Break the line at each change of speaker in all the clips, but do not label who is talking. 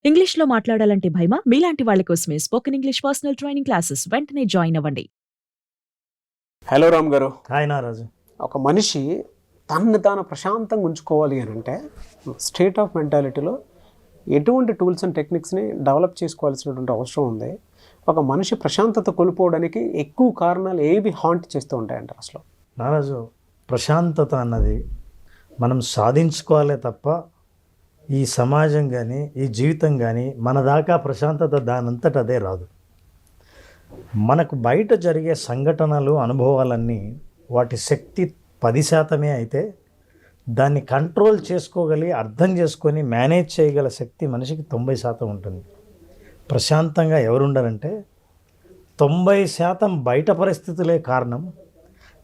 ఇంగ్లీష్‌లో మాట్లాడాలంటే భయమా? మీలాంటి వాళ్ళ కోసమే spoken English personal training classes వెంటనే జాయిన్ అవ్వండి.
హలో రామ్ గారు.
హాయ్ నారాజు.
ఒక మనిషి తనని తాను ప్రశాంతంగా ఉంచుకోవాలి అని అంటే స్టేట్ ఆఫ్ మెంటాలిటీలో ఎటువంటి టూల్స్ అండ్ టెక్నిక్స్ని డెవలప్ చేసుకోవాల్సినటువంటి అవసరం ఉంది. ఒక మనిషి ప్రశాంతత కోల్పోవడానికి ఎక్కువ కారణాలు ఏవి హాంట్ చేస్తూ ఉంటాయంటారు అసలు?
నారాజు, ప్రశాంతత అన్నది మనం సాధించుకోవాలే తప్ప ఈ సమాజం కానీ ఈ జీవితం కానీ మన దాకా ప్రశాంతత దానంతట అదే రాదు. మనకు బయట జరిగే సంఘటనలు అనుభవాలన్నీ వాటి శక్తి 10% అయితే దాన్ని కంట్రోల్ చేసుకోగలిగి అర్థం చేసుకొని మేనేజ్ చేయగల శక్తి మనిషికి 90% ఉంటుంది. ప్రశాంతంగా ఎవరుండరంటే 90% బయట పరిస్థితులే కారణం.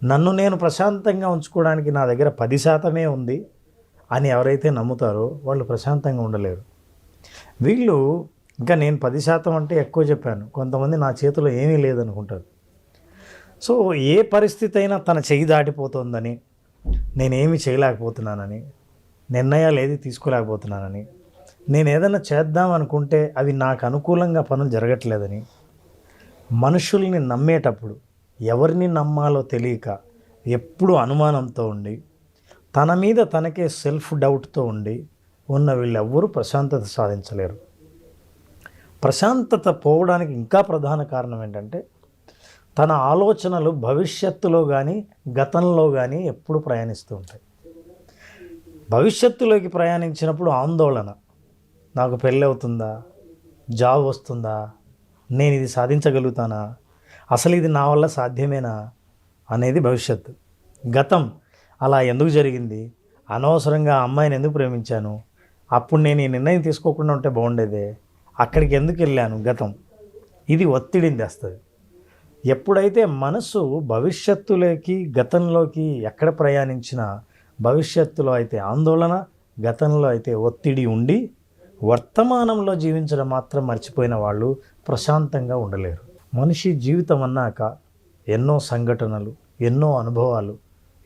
నన్ను నేను ప్రశాంతంగా ఉంచుకోవడానికి నా దగ్గర 10% ఉంది అని ఎవరైతే నమ్ముతారో వాళ్ళు ప్రశాంతంగా ఉండలేరు. వీళ్ళు ఇంకా నేను 10% అంటే ఎక్కువ చెప్పాను, కొంతమంది నా చేతిలో ఏమీ లేదనుకుంటారు. సో ఏ పరిస్థితి అయినా తన చెయ్యి దాటిపోతుందని, నేనేమి చేయలేకపోతున్నానని, నిర్ణయాలు ఏది తీసుకోలేకపోతున్నానని, నేను ఏదైనా చేద్దాం అనుకుంటే అవి నాకు అనుకూలంగా పనులు జరగట్లేదని, మనుషుల్ని నమ్మేటప్పుడు ఎవరిని నమ్మాలో తెలియక ఎప్పుడు అనుమానంతో ఉండి తన మీద తనకే సెల్ఫ్ డౌట్తో ఉండి ఉన్న వీళ్ళెవ్వరూ ప్రశాంతత సాధించలేరు. ప్రశాంతత పోవడానికి ఇంకా ప్రధాన కారణం ఏంటంటే తన ఆలోచనలు భవిష్యత్తులో కానీ గతంలో కానీ ఎప్పుడు ప్రయాణిస్తూ ఉంటాయి. భవిష్యత్తులోకి ప్రయాణించినప్పుడు ఆందోళన, నాకు పెళ్ళి అవుతుందా, జాబ్ వస్తుందా, నేను ఇది సాధించగలుగుతానా, అసలు ఇది నా వల్ల సాధ్యమేనా అనేది భవిష్యత్తు. గతం, అలా ఎందుకు జరిగింది, అనవసరంగా ఆ అమ్మాయిని ఎందుకు ప్రేమించాను, అప్పుడు నేను ఈ నిర్ణయం తీసుకోకుండా ఉంటే బాగుండేదే, అక్కడికి ఎందుకు వెళ్ళాను, గతం. ఇది ఒత్తిడిని తెస్తుంది. ఎప్పుడైతే మనసు భవిష్యత్తులోకి గతంలోకి ఎక్కడ ప్రయాణించినా భవిష్యత్తులో అయితే ఆందోళన, గతంలో అయితే ఒత్తిడి ఉండి వర్తమానంలో జీవించడం మాత్రం మర్చిపోయిన వాళ్ళు ప్రశాంతంగా ఉండలేరు. మనిషి జీవితం అన్నాక ఎన్నో సంఘటనలు, ఎన్నో అనుభవాలు,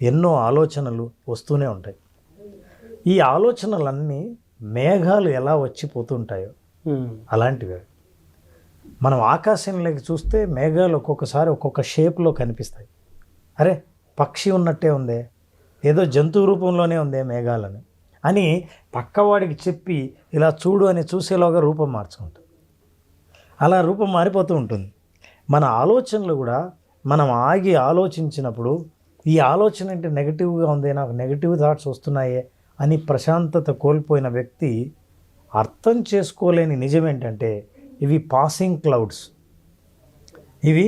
ఎన్నో ఆలోచనలు వస్తూనే ఉంటాయి. ఈ ఆలోచనలన్నీ మేఘాలు ఎలా వచ్చిపోతుంటాయో అలాంటివి. మనం ఆకాశంలోకి చూస్తే మేఘాలు ఒక్కొక్కసారి ఒక్కొక్క షేప్లో కనిపిస్తాయి. అరే, పక్షి ఉన్నట్టే ఉందే, ఏదో జంతువు రూపంలోనే ఉందే మేఘాలని అని పక్కవాడికి చెప్పి ఇలా చూడు అని చూసేలోగా రూపం మార్చుకుంటాం. అలా రూపం మారిపోతూ ఉంటుంది. మన ఆలోచనలు కూడా మనం ఆగి ఆలోచించినప్పుడు ఈ ఆలోచన అంటే నెగిటివ్గా ఉంది, నాకు నెగిటివ్ థాట్స్ వస్తున్నాయే అని ప్రశాంతత కోల్పోయిన వ్యక్తి అర్థం చేసుకోలేని నిజం ఏంటంటే ఇవి పాసింగ్ క్లౌడ్స్, ఇవి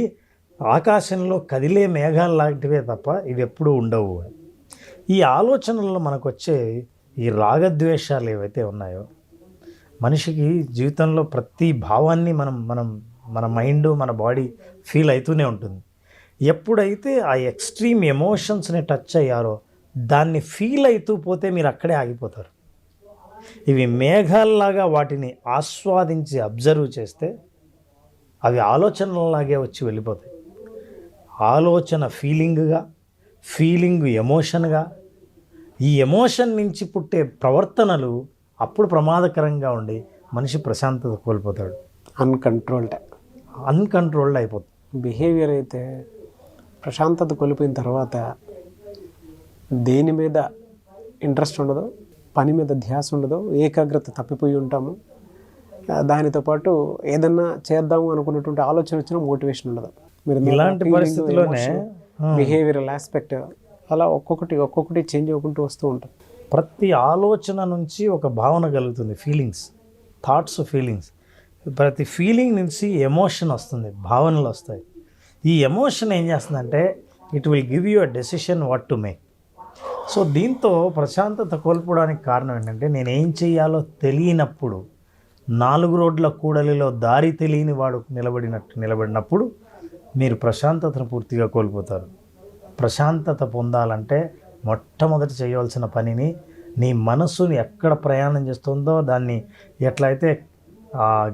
ఆకాశంలో కదిలే మేఘాలు లాంటివే తప్ప ఇవి ఎప్పుడూ ఉండవు. ఈ ఆలోచనల్లో మనకు వచ్చే ఈ రాగద్వేషాలు ఏవైతే ఉన్నాయో, మనిషికి జీవితంలో ప్రతి భావాన్ని మన మైండ్, మన బాడీ ఫీల్ అవుతూనే ఉంటుంది. ఎప్పుడైతే ఆ ఎక్స్ట్రీమ్ ఎమోషన్స్ని టచ్ అయ్యారో దాన్ని ఫీల్ అవుతూ పోతే మీరు అక్కడే ఆగిపోతారు. ఇవి మేఘాల్లాగా వాటిని ఆస్వాదించి అబ్జర్వ్ చేస్తే అవి ఆలోచనలాగే వచ్చి వెళ్ళిపోతాయి. ఆలోచన ఫీలింగ్గా, ఫీలింగ్ ఎమోషన్గా, ఈ ఎమోషన్ నుంచి పుట్టే ప్రవర్తనలు అప్పుడు ప్రమాదకరంగా ఉండి మనిషి ప్రశాంతత కోల్పోతాడు. అన్కంట్రోల్డ్ అయిపోతుంది.
బిహేవియర్ అయితే ప్రశాంతత కోల్పోయిన తర్వాత దేని మీద ఇంట్రెస్ట్ ఉండదు, పని మీద ధ్యాస ఉండదు, ఏకాగ్రత తప్పిపోయి ఉంటాము. దానితో పాటు ఏదన్నా చేద్దాము అనుకున్నటువంటి ఆలోచన వచ్చినా మోటివేషన్ ఉండదు. మీరు
ఇలాంటి పరిస్థితుల్లోనే
బిహేవియరల్ ఆస్పెక్ట్ అలా ఒక్కొక్కటి చేంజ్ అవ్వకుంటూ వస్తూ ఉంటుంది.
ప్రతి ఆలోచన నుంచి ఒక భావన కలుగుతుంది, ఫీలింగ్స్, థాట్స్, ఫీలింగ్స్. ప్రతి ఫీలింగ్ నుంచి ఎమోషన్ వస్తుంది, భావనలు వస్తాయి. ఈ ఎమోషన్ ఏం చేస్తుందంటే it will give you a decision what to make. So దీంతో ప్రశాంతత కోల్పోవడానికి కారణం ఏంటంటే నేనేం చేయాలో తెలియనప్పుడు, 4 రోడ్ల కూడలిలో దారి తెలియని వాడు నిలబడినప్పుడు మీరు ప్రశాంతతను పూర్తిగా కోల్పోతారు. ప్రశాంతత పొందాలంటే మొట్టమొదట చేయవలసిన పనిని, నీ మనస్సుని ఎక్కడ ప్రయాణం చేస్తుందో దాన్ని ఎట్లయితే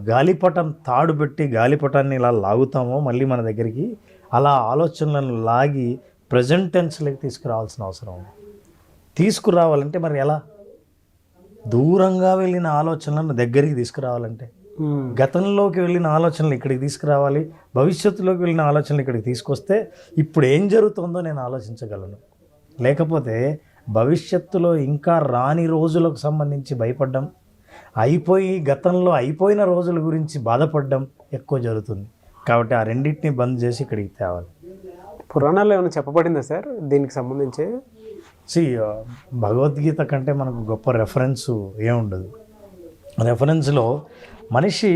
గాలిపటం తాడు పెట్టి గాలిపటాన్ని ఇలా లాగుతామో మళ్ళీ మన దగ్గరికి, అలా ఆలోచనలను లాగి ప్రజెంట్ టెన్స్లోకి తీసుకురావాల్సిన అవసరం ఉంది. తీసుకురావాలంటే మరి ఎలా? దూరంగా వెళ్ళిన ఆలోచనలను దగ్గరికి తీసుకురావాలంటే, గతంలోకి వెళ్ళిన ఆలోచనలు ఇక్కడికి తీసుకురావాలి, భవిష్యత్తులోకి వెళ్ళిన ఆలోచనలు ఇక్కడికి తీసుకొస్తే ఇప్పుడు ఏం జరుగుతుందో నేను ఆలోచించగలను. లేకపోతే భవిష్యత్తులో ఇంకా రాని రోజులకు సంబంధించి భయపడ్డం, గతంలో అయిపోయిన రోజుల గురించి బాధపడడం ఎక్కువ జరుగుతుంది. కాబట్టి ఆ రెండింటిని బంద్ చేసి ఇక్కడికి తేవాలి.
పురాణాల్లో ఏమైనా చెప్పబడిందా సార్ దీనికి సంబంధించి?
భగవద్గీత కంటే మనకు గొప్ప రెఫరెన్సు ఏముండదు. రెఫరెన్స్లో మనిషి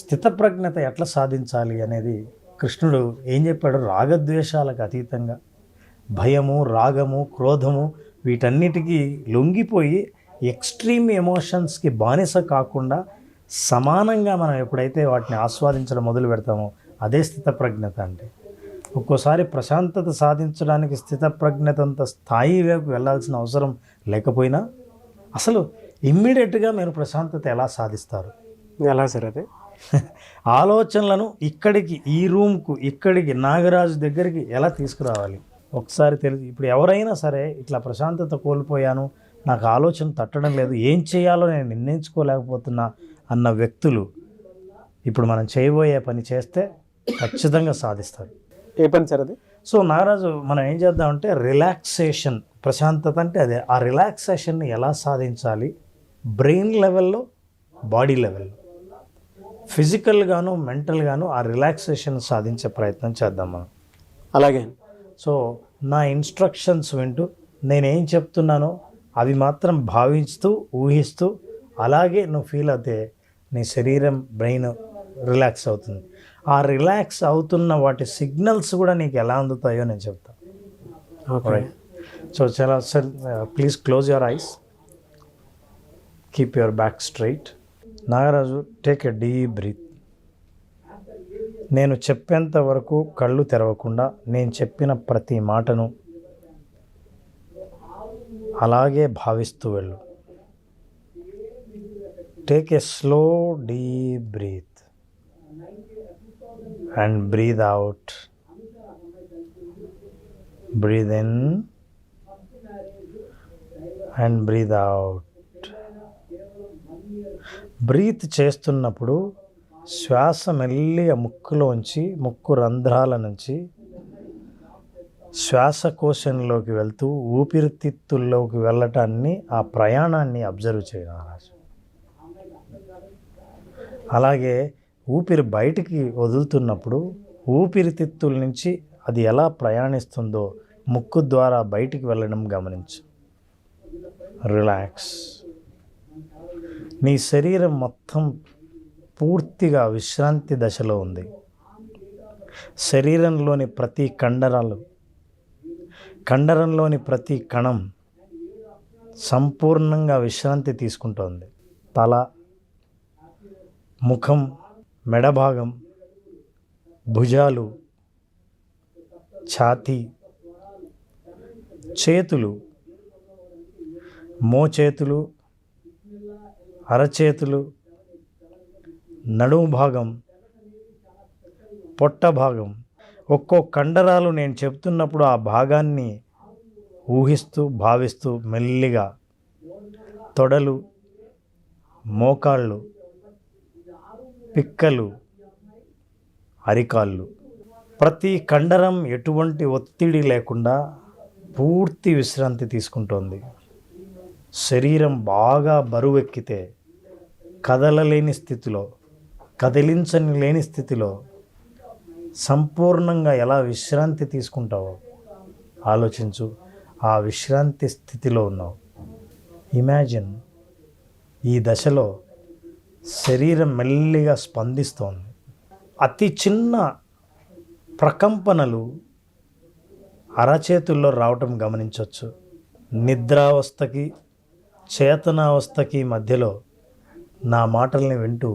స్థితప్రజ్ఞత ఎట్లా సాధించాలి అనేది కృష్ణుడు ఏం చెప్పాడు? రాగద్వేషాలకు అతీతంగా భయము, రాగము, క్రోధము వీటన్నిటికీ లొంగిపోయి ఎక్స్ట్రీమ్ ఎమోషన్స్కి బానిస కాకుండా సమానంగా మనం ఎప్పుడైతే వాటిని ఆస్వాదించడం మొదలు పెడతామో అదే స్థితప్రజ్ఞత అంటే. ఒక్కోసారి ప్రశాంతత సాధించడానికి స్థితప్రజ్ఞతంత స్థాయిలోకి వెళ్ళాల్సిన అవసరం లేకపోయినా అసలు ఇమ్మీడియట్గా మీరు ప్రశాంతత ఎలా సాధిస్తారు?
ఎలా సార్ అది?
ఆలోచనలను ఇక్కడికి, ఈ రూమ్కు, ఇక్కడికి, నాగరాజు దగ్గరికి ఎలా తీసుకురావాలి ఒకసారి తెలిసి. ఇప్పుడు ఎవరైనా సరే ఇట్లా ప్రశాంతత కోల్పోయాను, నాకు ఆలోచన తట్టడం లేదు, ఏం చేయాలో నేను నిర్ణయించుకోలేకపోతున్నా అన్న వ్యక్తులు ఇప్పుడు మనం చేయబోయే పని చేస్తే ఖచ్చితంగా సాధిస్తారు.
ఏ పని సార్ అది?
సో నాగరాజు, మనం ఏం చేద్దామంటే రిలాక్సేషన్, ప్రశాంతత అంటే అదే. ఆ రిలాక్సేషన్ని ఎలా సాధించాలి? బ్రెయిన్ లెవెల్లో, బాడీ లెవెల్లో, ఫిజికల్గాను మెంటల్గాను ఆ రిలాక్సేషన్ సాధించే ప్రయత్నం చేద్దాం మనం.
అలాగే.
సో నా ఇన్స్ట్రక్షన్స్ వింటూ నేనేం చెప్తున్నానో అవి మాత్రం భావిస్తూ, ఊహిస్తూ, అలాగే నువ్వు ఫీల్ అవుతే నీ శరీరం, బ్రెయిన్ రిలాక్స్ అవుతుంది. ఆ రిలాక్స్ అవుతున్న వాటి సిగ్నల్స్ కూడా నీకు ఎలా అందుతాయో నేను చెప్తాను.
ఓకే.
సో చాలా sir, please close your eyes, keep your back straight. Nagaraju, take a deep breath. నేను చెప్పేంత వరకు కళ్ళు తెరవకుండా నేను చెప్పిన ప్రతి మాటను అలాగే భావిస్తూ వెళ్ళు. Take a slow deep breath and breathe out. Breathe in and breathe out. Breath చేస్తున్నప్పుడు శ్వాస మెల్లిగా ముక్కులోంచి, ముక్కు రంధ్రాల నుంచి శ్వాసకోశంలోకి వెళ్తూ ఊపిరితిత్తుల్లోకి వెళ్ళటాన్ని, ఆ ప్రయాణాన్ని అబ్జర్వ్ చేయాలి. అలాగే ఊపిరి బయటికి వదులుతున్నప్పుడు ఊపిరితిత్తుల నుంచి అది ఎలా ప్రయాణిస్తుందో ముక్కు ద్వారా బయటికి వెళ్ళడం గమనించు. రిలాక్స్. నీ శరీరం మొత్తం పూర్తిగా విశ్రాంతి దశలో ఉంది. శరీరంలోని ప్రతి కండరంలోని ప్రతి కణం సంపూర్ణంగా విశ్రాంతి తీసుకుంటోంది. తల, ముఖం, మెడభాగం, భుజాలు, ఛాతీ, చేతులు, మోచేతులు, అరచేతులు, నడుము భాగం, పొట్ట భాగం, ఒక్కో కండరాలు నేను చెప్తున్నప్పుడు ఆ భాగాన్ని ఊహిస్తూ, భావిస్తూ మెల్లిగా తొడలు, మోకాళ్ళు, పిక్కలు, అరికాళ్ళు, ప్రతి కండరం ఎటువంటి ఒత్తిడి లేకుండా పూర్తి విశ్రాంతి తీసుకుంటోంది. శరీరం బాగా బరువెక్కితే కదలలేని స్థితిలో, కదిలించని లేని స్థితిలో సంపూర్ణంగా ఎలా విశ్రాంతి తీసుకుంటావో ఆలోచించు. ఆ విశ్రాంతి స్థితిలో ఉన్నావు. ఇమాజిన్, ఈ దశలో శరీరం మెల్లిగా స్పందిస్తోంది. అతి చిన్న ప్రకంపనలు అరచేతుల్లో రావటం గమనించవచ్చు. నిద్రావస్థకి, చేతనావస్థకి మధ్యలో నా మాటల్ని వింటూ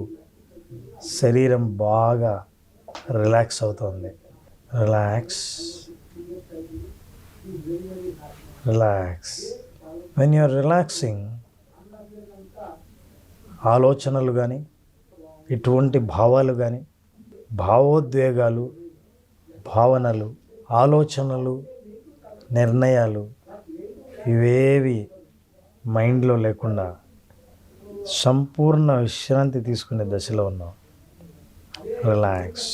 శరీరం బాగా రిలాక్స్ అవుతుంది. Relax, relax. When you're relaxing, ఆలోచనలు కానీ, ఇటువంటి భావాలు కానీ, భావోద్వేగాలు, భావనలు, ఆలోచనలు, నిర్ణయాలు ఇవేవి మైండ్లో లేకుండా సంపూర్ణ విశ్రాంతి తీసుకునే దశలో ఉన్నావు. రిలాక్స్.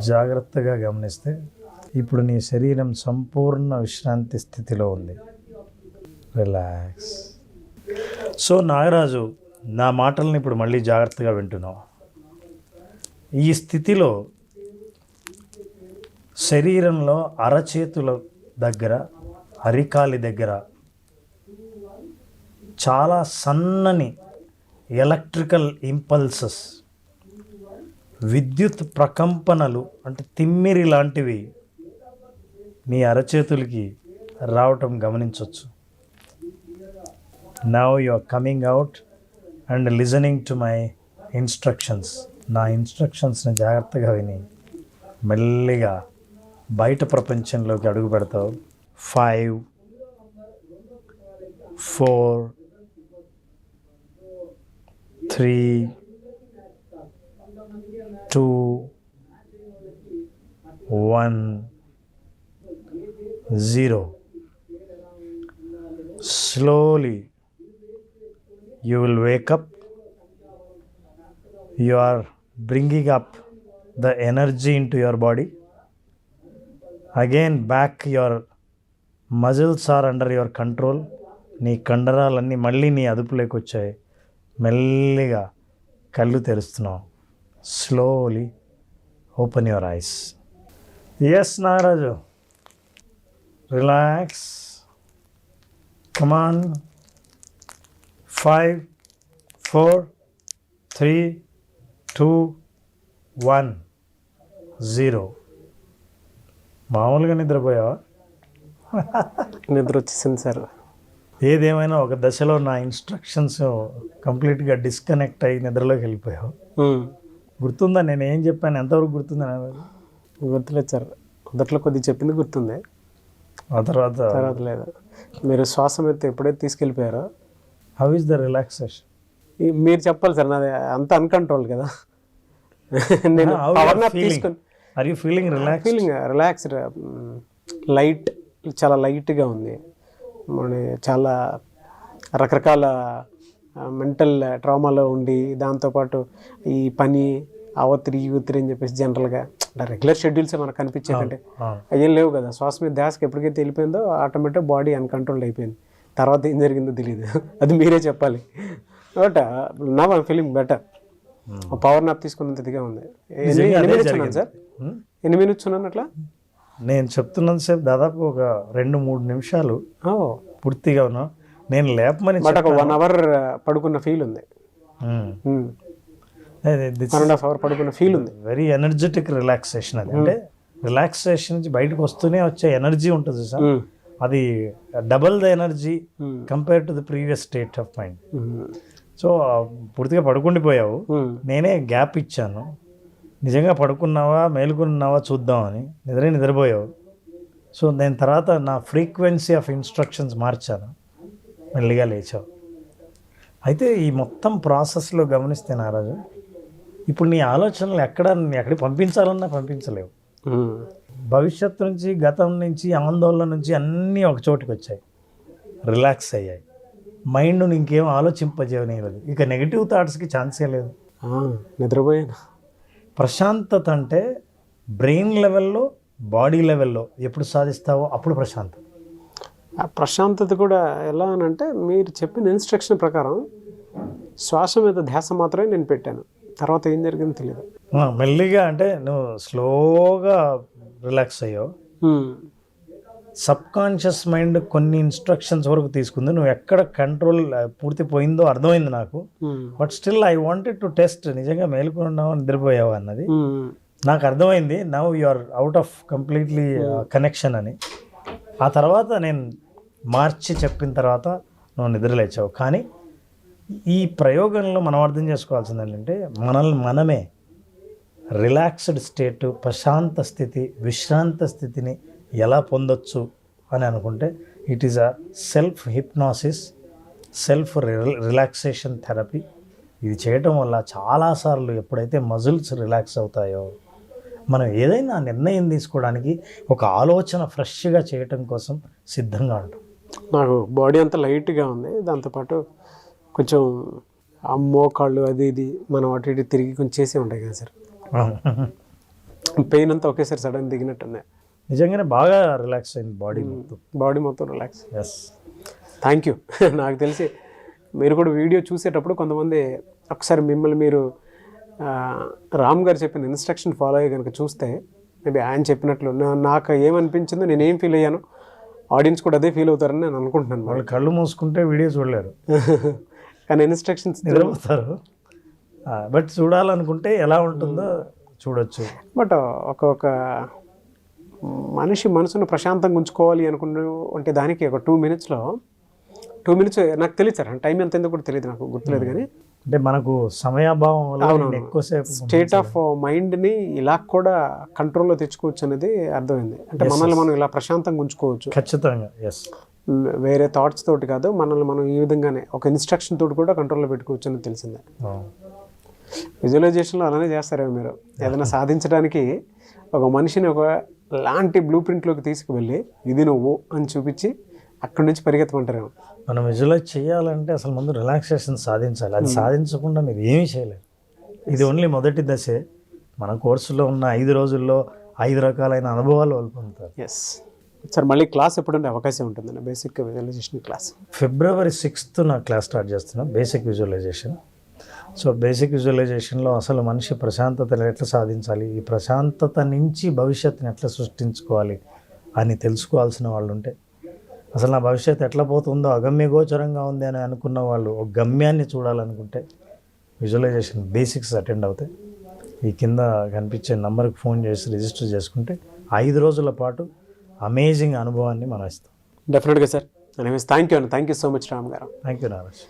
జాగ్రత్తగా గమనిస్తే ఇప్పుడు నీ శరీరం సంపూర్ణ విశ్రాంతి స్థితిలో ఉంది. రిలాక్స్. సో నాగరాజు, నా మాటలను ఇప్పుడు మళ్ళీ జాగ్రత్తగా వింటున్నావు. ఈ స్థితిలో శరీరంలో అరచేతుల దగ్గర, అరికాలి దగ్గర చాలా సన్నని ఎలక్ట్రికల్ ఇంపల్సెస్, విద్యుత్ ప్రకంపనలు అంటే తిమ్మిరి లాంటివి నీ అరచేతులకి రావటం గమనించవచ్చు. Now you are coming out and listening to my instructions. నా ఇన్స్ట్రక్షన్స్ని జాగ్రత్తగా విని మెల్లిగా బయట ప్రపంచంలోకి అడుగు పెడతావు. 5, 4, 3, 2, 1, 0. Slowly you will wake up. You are bringing up the energy into your body. Again back, your muscles are under your control. నీ కండరాలన్నీ మళ్ళీ నీ అదుపులోకి వచ్చాయి. మెల్లిగా కళ్ళు తెరుస్తున్నావు. Slowly open your eyes. Yes Nagaraju, relax. Come on. 5, 4, 3, 2, 1, 0. మామూలుగా నిద్రపోయావా?
నిద్ర వచ్చేసింది సార్.
ఏదేమైనా ఒక దశలో నా ఇన్స్ట్రక్షన్స్ కంప్లీట్గా డిస్కనెక్ట్ అయ్యి నిద్రలోకి వెళ్ళిపోయావు. గుర్తుందా నేను ఏం చెప్పాను? ఎంతవరకు గుర్తుందా?
గుర్తులేదు సార్. మొదట్లో కొద్దిగా చెప్పింది గుర్తుంది,
ఆ తర్వాత
లేదు. మీరు శ్వాస మీద ఎప్పుడైతే తీసుకెళ్ళిపోయారో.
How is the relaxation?
మీరు చెప్పాలి సార్, నాది అంత అన్కంట్రోల్ కదా. నేను పవర్ నాప్ తీసుకొని
are you feeling
relaxed, light, చాలా లైట్గా ఉంది. మన చాలా రకరకాల మెంటల్ ట్రామాలో ఉండి, దాంతోపాటు ఈ పని అవతిరి యూతిరి అని చెప్పేసి జనరల్గా రెగ్యులర్ షెడ్యూల్సే మనకు కనిపించేటంటే అయ్యేం లేవు కదా. శ్వాస మీద ధ్యాసకి ఎప్పటికైతే వెళ్ళిపోయిందో ఆటోమేటిక్ బాడీ అన్కంట్రోల్డ్ అయిపోయింది. తర్వాత ఏం జరిగిందో తెలియదు, అది మీరే చెప్పాలి. But now I'm feeling better. Power nap తీసుకున్నంతదిగా ఉంది. ఎన్ని మినిట్స్ ఉన్నాను సార్? ఎన్ని మినిట్స్ ఉన్నాను అట్లా?
నేను చెప్తున్నంత సేపు దాదాపు ఒక 2-3 నిమిషాలు పూర్తిగా ఉన్నా. నేను లేపమని
బట్ ఒక 1 hour పడుకున్న ఫీల్ ఉంది. 1.5 hour పడుకున్న ఫీల్ ఉంది.
వెరీ ఎనర్జెటిక్ రిలాక్సేషన్ అది. అంటే రిలాక్సేషన్ నుంచి బయటకు వస్తూనే వచ్చే ఎనర్జీ ఉంటుంది సార్, అది double the energy compare to the previous state of mind. So పూర్తిగా పడుకుండిపోయావు, నేనే గ్యాప్ ఇచ్చాను. నిజంగా పడుకున్నావా మేలుకున్నావా చూద్దామని. నిద్రపోయావు. సో నేను తర్వాత నా ఫ్రీక్వెన్సీ ఆఫ్ ఇన్స్ట్రక్షన్స్ మార్చాను, మెల్లిగా లేచావు. అయితే ఈ మొత్తం ప్రాసెస్లో గమనిస్తే నారాజు, ఇప్పుడు నీ ఆలోచనలు ఎక్కడికి పంపించాలన్నా పంపించలేవు. భవిష్యత్తు నుంచి, గతం నుంచి, ఆందోళన నుంచి అన్నీ ఒక చోటుకి వచ్చాయి, రిలాక్స్ అయ్యాయి. మైండ్ను ఇంకేం ఆలోచింపజేయలేదు. ఇక నెగిటివ్ థాట్స్కి ఛాన్సే లేదు.
నిద్రపోయాను.
ప్రశాంతత అంటే బ్రెయిన్ లెవెల్లో, బాడీ లెవెల్లో ఎప్పుడు సాధిస్తావో అప్పుడు ప్రశాంతత.
ఆ ప్రశాంతత కూడా ఎలా అని అంటే, మీరు చెప్పిన ఇన్స్ట్రక్షన్ ప్రకారం శ్వాస మీద ధ్యాస మాత్రమే నేను పెట్టాను. తర్వాత ఏం జరిగిందో తెలియదు.
మెల్లిగా అంటే నువ్వు స్లోగా రిలాక్స్ అయ్యావు. సబ్ కాన్షియస్ మైండ్ కొన్ని ఇన్స్ట్రక్షన్స్ వరకు తీసుకుంది. నువ్వు ఎక్కడ కంట్రోల్ పూర్తి పోయిందో అర్థమైంది నాకు. But still I wanted to test, నిజంగా మేలుకున్నావు నిద్రపోయావా అన్నది నాకు అర్థమైంది. Now you are out of completely connection అని. ఆ తర్వాత నేను మార్చి చెప్పిన తర్వాత నువ్వు నిద్రలేచావు. కానీ ఈ ప్రయోగంలో మనం అర్థం చేసుకోవాల్సింది ఏంటంటే, మనమే రిలాక్స్డ్ స్టేట్, ప్రశాంత స్థితి, విశ్రాంత స్థితిని ఎలా పొందొచ్చు అని అనుకుంటే, it is a self hypnosis, self relaxation therapy. ఇది చేయటం వల్ల చాలాసార్లు ఎప్పుడైతే మజిల్స్ రిలాక్స్ అవుతాయో, మనం ఏదైనా నిర్ణయం తీసుకోవడానికి ఒక ఆలోచన ఫ్రెష్గా చేయటం కోసం సిద్ధంగా ఉంటాం.
నాకు బాడీ అంతా లైట్గా ఉంది, దాంతోపాటు కొంచెం ఆ మోకాళ్ళు అది ఇది మనం అటు ఇటు తిరిగి కొంచెం చేసే ఉంటాయి కదా సార్, పెయిన్ అంతా ఒకేసారి సడన్ దిగినట్టున్నాయి.
నిజంగానే బాగా రిలాక్స్ అయింది బాడీ మొత్తం.
బాడీ మొత్తం రిలాక్స్.
Yes,
thank you. నాకు తెలిసి మీరు కూడా వీడియో చూసేటప్పుడు కొంతమంది ఒకసారి మిమ్మల్ని మీరు రామ్ గారు చెప్పిన ఇన్స్ట్రక్షన్ ఫాలో అయ్యి కనుక చూస్తే మేబీ ఆయన చెప్పినట్లు నాకు ఏమనిపించిందో, నేను ఏం ఫీల్ అయ్యాను, ఆడియన్స్ కూడా అదే ఫీల్ అవుతారని నేను అనుకుంటున్నాను.
వాళ్ళు కళ్ళు మూసుకుంటే వీడియో చూడలేరు,
కానీ ఇన్స్ట్రక్షన్స్
నిద్రపోతారు. బట్ చూడాలనుకుంటే ఎలా ఉంటుందో చూడొచ్చు.
బట్ ఒక మనిషి మనసును ప్రశాంతంగా ఉంచుకోవాలి అనుకుంటే దానికి ఒక 2 minutesలో 2 minutes నాకు తెలియదు సార్, టైం ఎంత ఎందుకు కూడా తెలియదు, నాకు గుర్తులేదు. కానీ
అంటే మనకు సమయాభావం వల్ల నేను ఎక్కువసేపు
స్టేట్ ఆఫ్ మైండ్ని ఇలా కూడా కంట్రోల్లో తెచ్చుకోవచ్చు అనేది అర్థమైంది. అంటే మనల్ని మనం ఇలా ప్రశాంతంగా ఉంచుకోవచ్చు
ఖచ్చితంగా. ఎస్,
వేరే థాట్స్ తోటి కాదు, మనల్ని మనం ఈ విధంగానే ఒక ఇన్స్ట్రక్షన్ తోటి కూడా కంట్రోల్లో పెట్టుకోవచ్చు అని తెలిసిందే. విజువలైజేషన్లో అలానే చేస్తారేమో మీరు. ఏదైనా సాధించడానికి ఒక మనిషిని ఒక లాంటి బ్లూ ప్రింట్లోకి తీసుకువెళ్ళి ఇది నువ్వు అని చూపించి అక్కడి నుంచి పరిగెత్తమంటారేమో.
మనం విజువలైజ్ చేయాలంటే అసలు ముందు రిలాక్సేషన్ సాధించాలి. అది సాధించకుండా మీరు ఏమీ చేయలేరు. ఇది ఓన్లీ మొదటి దశే. మన కోర్సులో ఉన్న 5 రోజుల్లో 5 రకాలైన అనుభవాలు వాళ్ళు పొందుతారు.
ఎస్ సార్, మళ్ళీ క్లాస్ ఎప్పుడంటే అవకాశం ఉంటుందండి basic visualisation class?
February 6th నా క్లాస్ స్టార్ట్ చేస్తున్నాం, బేసిక్ విజువలైజేషన్. సో బేసిక్ విజువలైజేషన్లో అసలు మనిషి ప్రశాంతతను ఎట్లా సాధించాలి, ఈ ప్రశాంతత నుంచి భవిష్యత్తుని ఎట్లా సృష్టించుకోవాలి అని తెలుసుకోవాల్సిన వాళ్ళు ఉంటే, అసలు నా భవిష్యత్తు ఎట్లా పోతుందో అగమ్యగోచరంగా ఉంది అని అనుకున్న వాళ్ళు ఒక గమ్యాన్ని చూడాలనుకుంటే విజువలైజేషన్ బేసిక్స్ అటెండ్ అవుతాయి. ఈ కింద కనిపించే నంబర్కి ఫోన్ చేసి రిజిస్టర్ చేసుకుంటే 5 రోజుల పాటు అమేజింగ్ అనుభవాన్ని మనం ఇస్తాం.
డెఫినెట్గా sir. Thank you so much Ram గారు.
Thank you Nagesh.